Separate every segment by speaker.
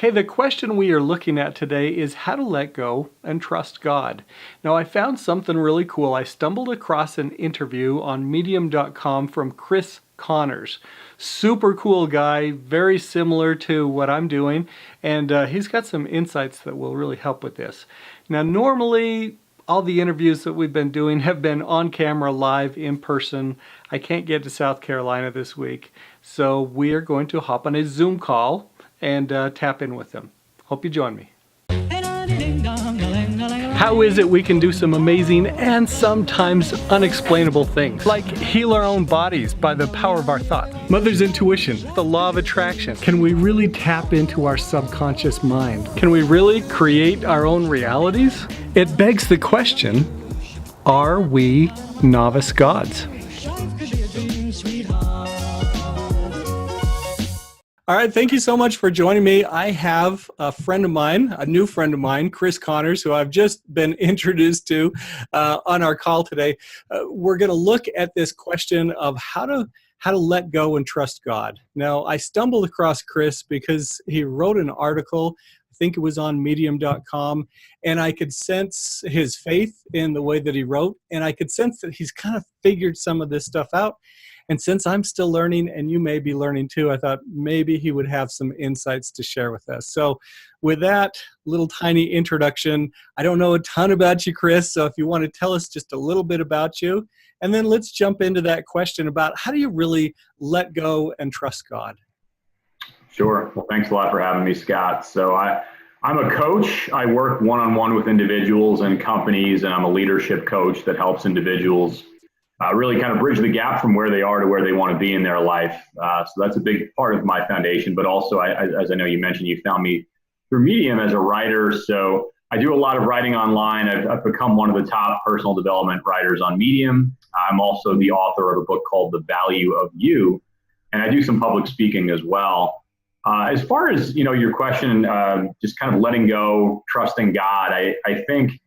Speaker 1: Okay, the question we are looking at today is how to let go and trust God. Now, I found something really cool. I stumbled across an interview on medium.com from Chris Connors. Super cool guy, very similar to what I'm doing, and he's got some insights that will really help with this. Now, normally, all the interviews that we've been doing have been on camera, live, in person. I can't get to South Carolina this week, so we are going to hop on a Zoom call and tap in with them. Hope you join me. How is it we can do some amazing and sometimes unexplainable things, like heal our own bodies by the power of our thoughts? Mother's intuition, the law of attraction. Can we really tap into our subconscious mind? Can we really create our own realities? It begs the question, are we novice gods? All right, thank you so much for joining me. I have a friend of mine, a new friend of mine, Chris Connors, who I've just been introduced to on our call today. We're going to look at this question of how to let go and trust God. Now, I stumbled across Chris because he wrote an article, I think it was on medium.com, and I could sense his faith in the way that he wrote, and I could sense that he's kind of figured some of this stuff out. And since I'm still learning, and you may be learning too, I thought maybe he would have some insights to share with us. So with that little tiny introduction, I don't know a ton about you, Chris, so if you want to tell us just a little bit about you, and then let's jump into that question about how do you really let go and trust God?
Speaker 2: Sure. Well, thanks a lot for having me, Scott. So I'm a coach. I work one-on-one with individuals and companies, and I'm a leadership coach that helps individuals really kind of bridge the gap from where they are to where they want to be in their life. So that's a big part of my foundation. But also, as I know you mentioned, you found me through Medium as a writer. So I do a lot of writing online. I've become one of the top personal development writers on Medium. I'm also the author of a book called The Value of You, and I do some public speaking as well. As far as your question, just kind of letting go, trusting God, I think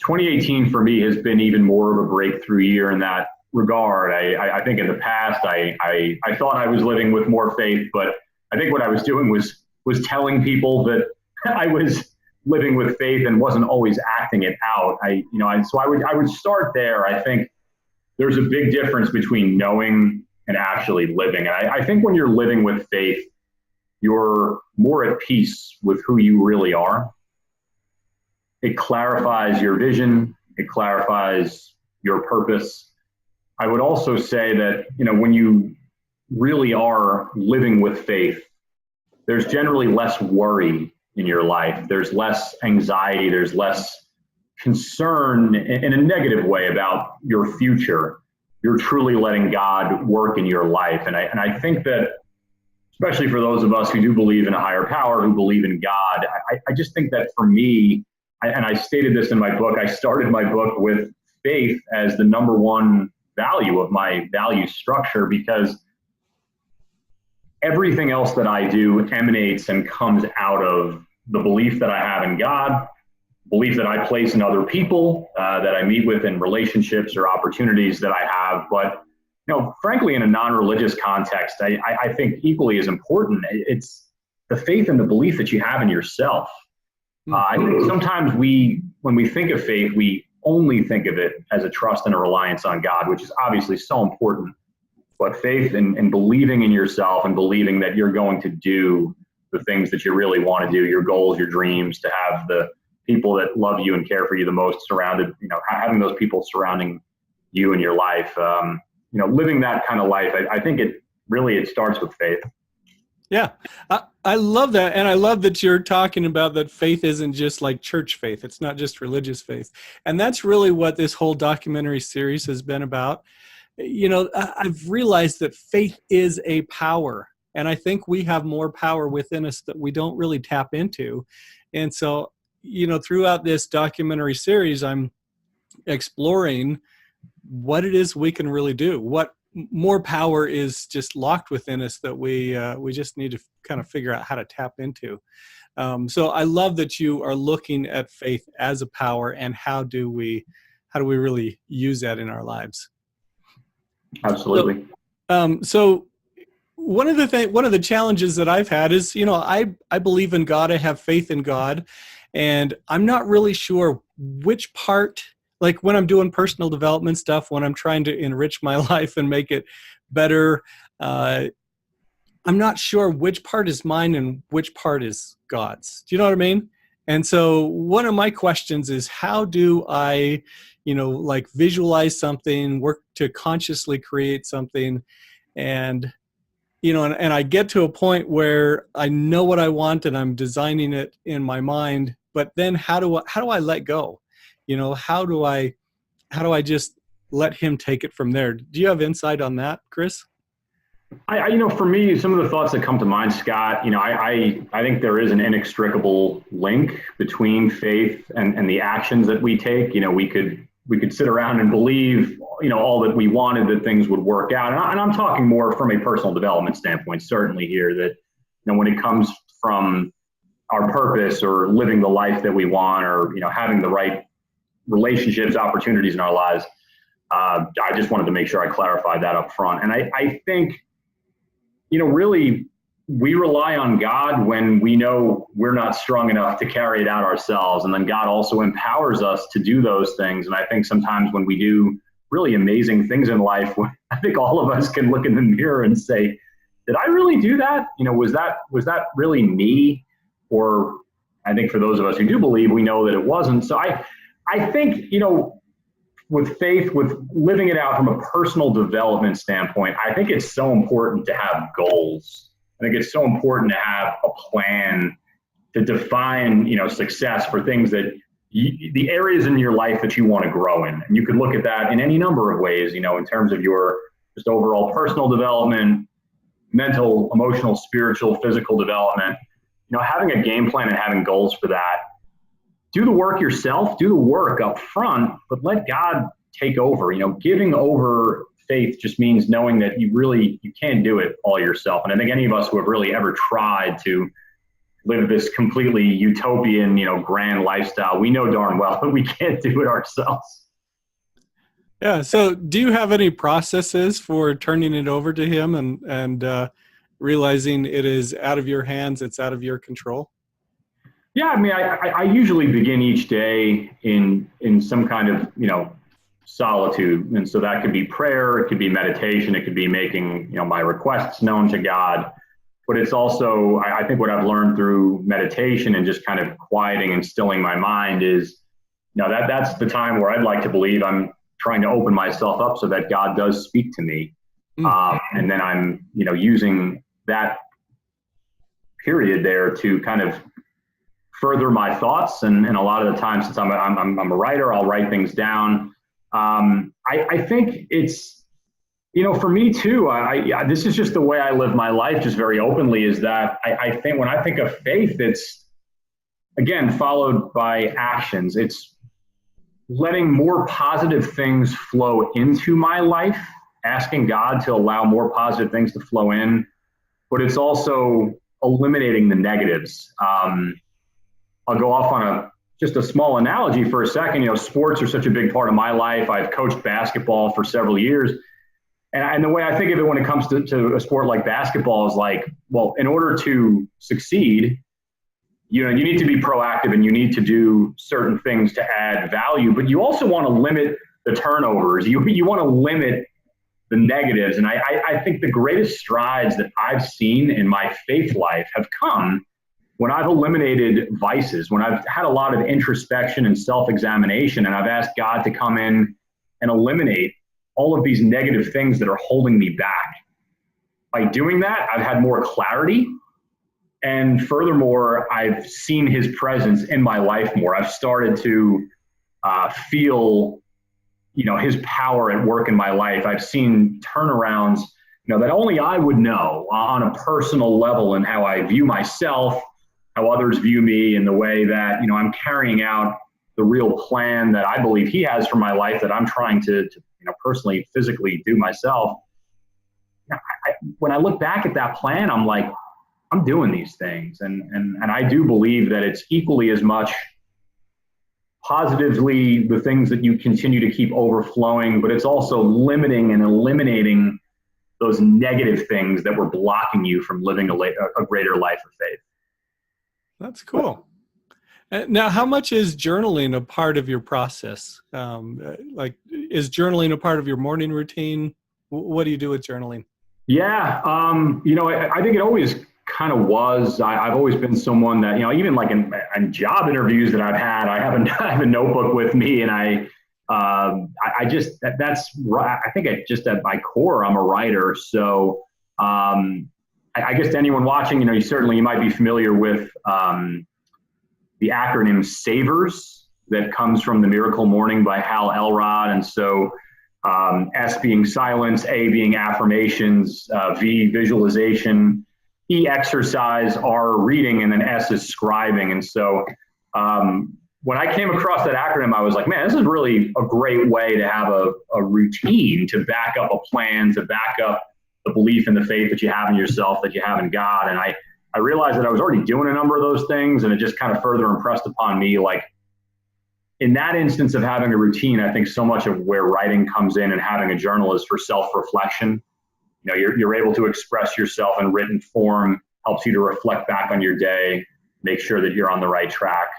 Speaker 2: 2018 for me has been even more of a breakthrough year in that regard. I think in the past, I thought I was living with more faith, but I think what I was doing was telling people that I was living with faith and wasn't always acting it out. So I would start there. I think there's a big difference between knowing and actually living. And I think when you're living with faith, you're more at peace with who you really are. It clarifies your vision. It clarifies your purpose. I would also say that, when you really are living with faith, there's generally less worry in your life. There's less anxiety. There's less concern in a negative way about your future. You're truly letting God work in your life. And I think that, especially for those of us who do believe in a higher power, who believe in God, I just think that for me, and I stated this in my book, I started my book with faith as the number one value of my value structure, because everything else that I do emanates and comes out of the belief that I have in God, belief that I place in other people, that I meet with in relationships or opportunities that I have. But, frankly, in a non-religious context, I think equally as important, it's the faith and the belief that you have in yourself. I think sometimes when we think of faith, we only think of it as a trust and a reliance on God, which is obviously so important. But faith and believing in yourself and believing that you're going to do the things that you really want to do, your goals, your dreams, to have the people that love you and care for you the most surrounded, having those people surrounding you in your life, living that kind of life. I think it starts with faith.
Speaker 1: Yeah, I love that. And I love that you're talking about that faith isn't just like church faith. It's not just religious faith. And that's really what this whole documentary series has been about. I've realized that faith is a power. And I think we have more power within us that we don't really tap into. And so, throughout this documentary series, I'm exploring what it is we can really do, what more power is just locked within us that we just need to kind of figure out how to tap into. So I love that you are looking at faith as a power, and how do we really use that in our lives?
Speaker 2: Absolutely.
Speaker 1: So one of the challenges that I've had is, I believe in God. I have faith in God, and I'm not really sure which part, like when I'm doing personal development stuff, when I'm trying to enrich my life and make it better, I'm not sure which part is mine and which part is God's. Do you know what I mean? And so one of my questions is, how do I, like visualize something, work to consciously create something, and and I get to a point where I know what I want and I'm designing it in my mind, but then how do I let go? How do I just let him take it from there? Do you have insight on that, Chris?
Speaker 2: For me, some of the thoughts that come to mind, Scott, I think there is an inextricable link between faith and the actions that we take. We could sit around and believe, all that we wanted, that things would work out. And I'm talking more from a personal development standpoint, certainly here, that, when it comes from our purpose or living the life that we want, or, having the right relationships, opportunities in our lives. I just wanted to make sure I clarified that up front. And I think, really, we rely on God when we know we're not strong enough to carry it out ourselves. And then God also empowers us to do those things. And I think sometimes when we do really amazing things in life, I think all of us can look in the mirror and say, did I really do that? Was that really me? Or I think for those of us who do believe, we know that it wasn't. So I think, with faith, with living it out from a personal development standpoint, I think it's so important to have goals. I think it's so important to have a plan to define, success for things that the areas in your life that you want to grow in. And you could look at that in any number of ways, in terms of your just overall personal development, mental, emotional, spiritual, physical development. Having a game plan and having goals for that. Do the work yourself, do the work up front, but let God take over. Giving over faith just means knowing that you can't do it all yourself. And I think any of us who have really ever tried to live this completely utopian, grand lifestyle, we know darn well that we can't do it ourselves.
Speaker 1: Yeah. So do you have any processes for turning it over to him and realizing it is out of your hands, it's out of your control?
Speaker 2: Yeah, I usually begin each day in some kind of, solitude. And so that could be prayer, it could be meditation, it could be making, my requests known to God. But it's also, I think what I've learned through meditation and just kind of quieting and stilling my mind is, that's the time where I'd like to believe I'm trying to open myself up so that God does speak to me. And then I'm, using that period there to kind of further my thoughts. And a lot of the times, since I'm a writer, I'll write things down. I think it's, for me too, this is just the way I live my life, just very openly, is that I think when I think of faith, it's, again, followed by actions. It's letting more positive things flow into my life, asking God to allow more positive things to flow in, but it's also eliminating the negatives. I'll go off on just a small analogy for a second. Sports are such a big part of my life. I've coached basketball for several years. And the way I think of it when it comes to a sport like basketball is like, well, in order to succeed, you need to be proactive and you need to do certain things to add value, but you also want to limit the turnovers. You want to limit the negatives. And I think the greatest strides that I've seen in my faith life have come when I've eliminated vices, when I've had a lot of introspection and self-examination, and I've asked God to come in and eliminate all of these negative things that are holding me back. By doing that, I've had more clarity. And furthermore, I've seen his presence in my life more. I've started to feel, his power at work in my life. I've seen turnarounds, that only I would know on a personal level, and how I view myself, how others view me, and the way that, I'm carrying out the real plan that I believe he has for my life, that I'm trying to personally, physically do myself. When I look back at that plan, I'm like, I'm doing these things. And I do believe that it's equally as much positively the things that you continue to keep overflowing, but it's also limiting and eliminating those negative things that were blocking you from living a greater life of faith.
Speaker 1: That's cool. Now, how much is journaling a part of your process? Like, is journaling a part of your morning routine? What do you do with journaling?
Speaker 2: Yeah, I think it always kind of was. I've always been someone that, even like in job interviews that I've had, I have a notebook with me, and I think just at my core, I'm a writer. So I guess to anyone watching, you might be familiar with the acronym SAVERS that comes from The Miracle Morning by Hal Elrod. And so S being silence, A being affirmations, V visualization, E exercise, R reading, and then S is scribing. And so when I came across that acronym, I was like, man, this is really a great way to have a routine to back up a plan, to back up the belief in the faith that you have in yourself, that you have in God. And I realized that I was already doing a number of those things, and it just kind of further impressed upon me, like, in that instance of having a routine, I think so much of where writing comes in and having a journal is for self-reflection. You're able to express yourself in written form, helps you to reflect back on your day, make sure that you're on the right track.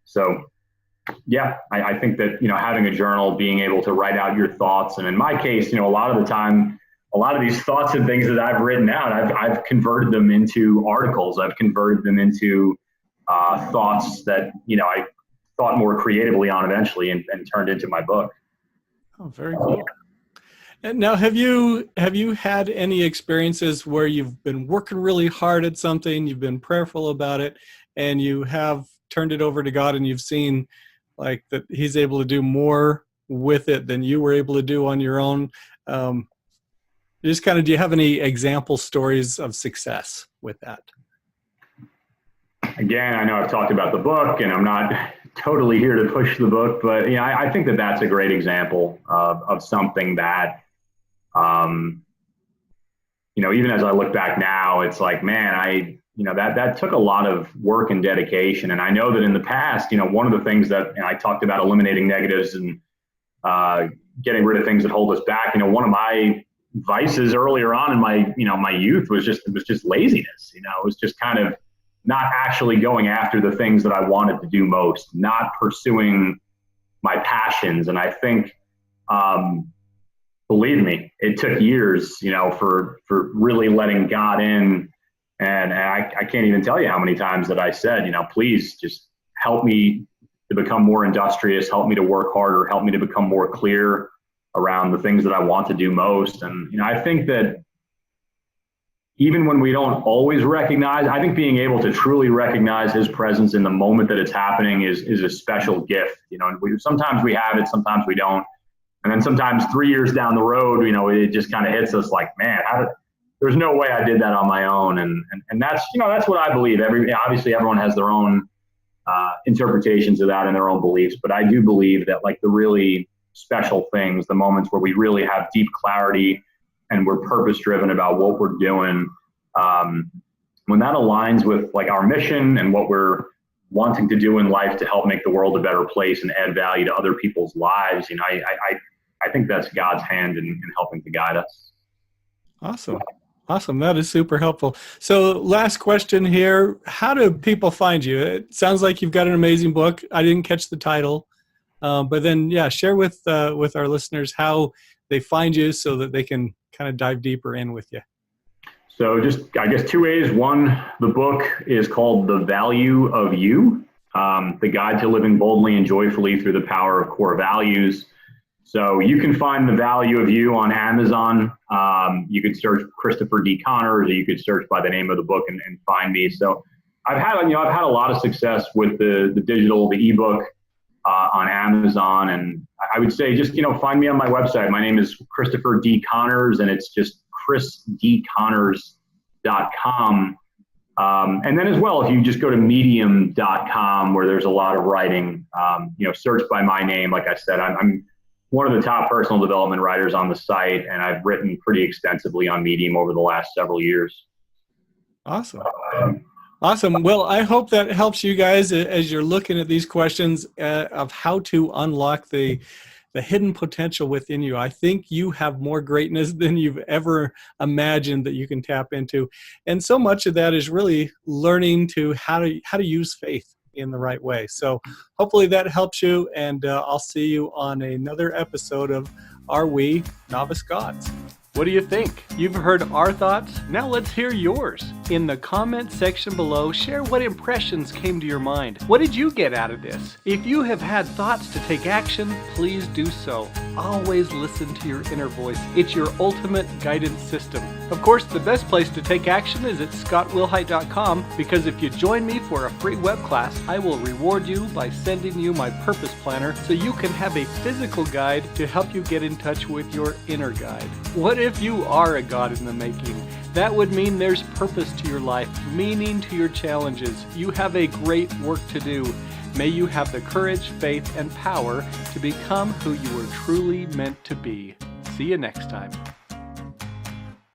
Speaker 2: So yeah, I think that, having a journal, being able to write out your thoughts. And in my case, a lot of the time, a lot of these thoughts and things that I've written out, I've converted them into articles. I've converted them into thoughts that, I thought more creatively on eventually and turned into my book.
Speaker 1: Oh, very cool. And now, have you had any experiences where you've been working really hard at something, you've been prayerful about it, and you have turned it over to God, and you've seen like that He's able to do more with it than you were able to do on your own? Just kind of, do you have any example stories of success with that?
Speaker 2: Again, I know I've talked about the book, and I'm not totally here to push the book, but I think that that's a great example of something that, even as I look back now, it's like, man, that took a lot of work and dedication. And I know that in the past, one of the things that, and I talked about eliminating negatives and getting rid of things that hold us back. One of my vices earlier on in my youth was just laziness. It was just kind of not actually going after the things that I wanted to do most, not pursuing my passions. And I think, believe me, it took years, for really letting God in. And I can't even tell you how many times that I said, please just help me to become more industrious, help me to work harder, help me to become more clear around the things that I want to do most. And, I think that even when we don't always recognize, I think being able to truly recognize His presence in the moment that it's happening is a special gift. And sometimes we have it, sometimes we don't. And then sometimes 3 years down the road, it just kind of hits us like, man, there's no way I did that on my own. And that's, that's what I believe. Obviously everyone has their own interpretations of that and their own beliefs. But I do believe that, like, the really special things, the moments where we really have deep clarity and we're purpose driven about what we're doing, when that aligns with like our mission and what we're wanting to do in life to help make the world a better place and add value to other people's lives, I think that's God's hand in helping to guide us.
Speaker 1: Awesome. That is super helpful. So last question here. How do people find you? It sounds like you've got an amazing book. I didn't catch the title. But then, share with our listeners how they find you so that they can kind of dive deeper in with you.
Speaker 2: So just, I guess, 2 ways. One, the book is called The Value of You, The Guide to Living Boldly and Joyfully Through the Power of Core Values. So you can find The Value of You on Amazon. You could search Christopher D. Connors, or you could search by the name of the book and find me. So I've had a lot of success with the digital, the ebook on Amazon. And I would say just, find me on my website. My name is Christopher D. Connors, and it's just chrisdconnors.com. And then as well, if you just go to medium.com, where there's a lot of writing, search by my name. Like I said, I'm one of the top personal development writers on the site, and I've written pretty extensively on Medium over the last several years.
Speaker 1: Awesome. Well, I hope that helps you guys as you're looking at these questions of how to unlock the the hidden potential within you. I think you have more greatness than you've ever imagined that you can tap into. And so much of that is really learning how to use faith in the right way. So hopefully that helps you, and I'll see you on another episode of Are We Novice Gods? What do you think? You've heard our thoughts. Now let's hear yours. In the comment section below, share what impressions came to your mind. What did you get out of this? If you have had thoughts to take action, please do so. Always listen to your inner voice. It's your ultimate guidance system. Of course, the best place to take action is at scottwilhite.com, because if you join me for a free web class, I will reward you by sending you my purpose planner so you can have a physical guide to help you get in touch with your inner guide. What if you are a God in the making? That would mean there's purpose to your life, meaning to your challenges. You have a great work to do. May you have the courage, faith, and power to become who you were truly meant to be. See you next time.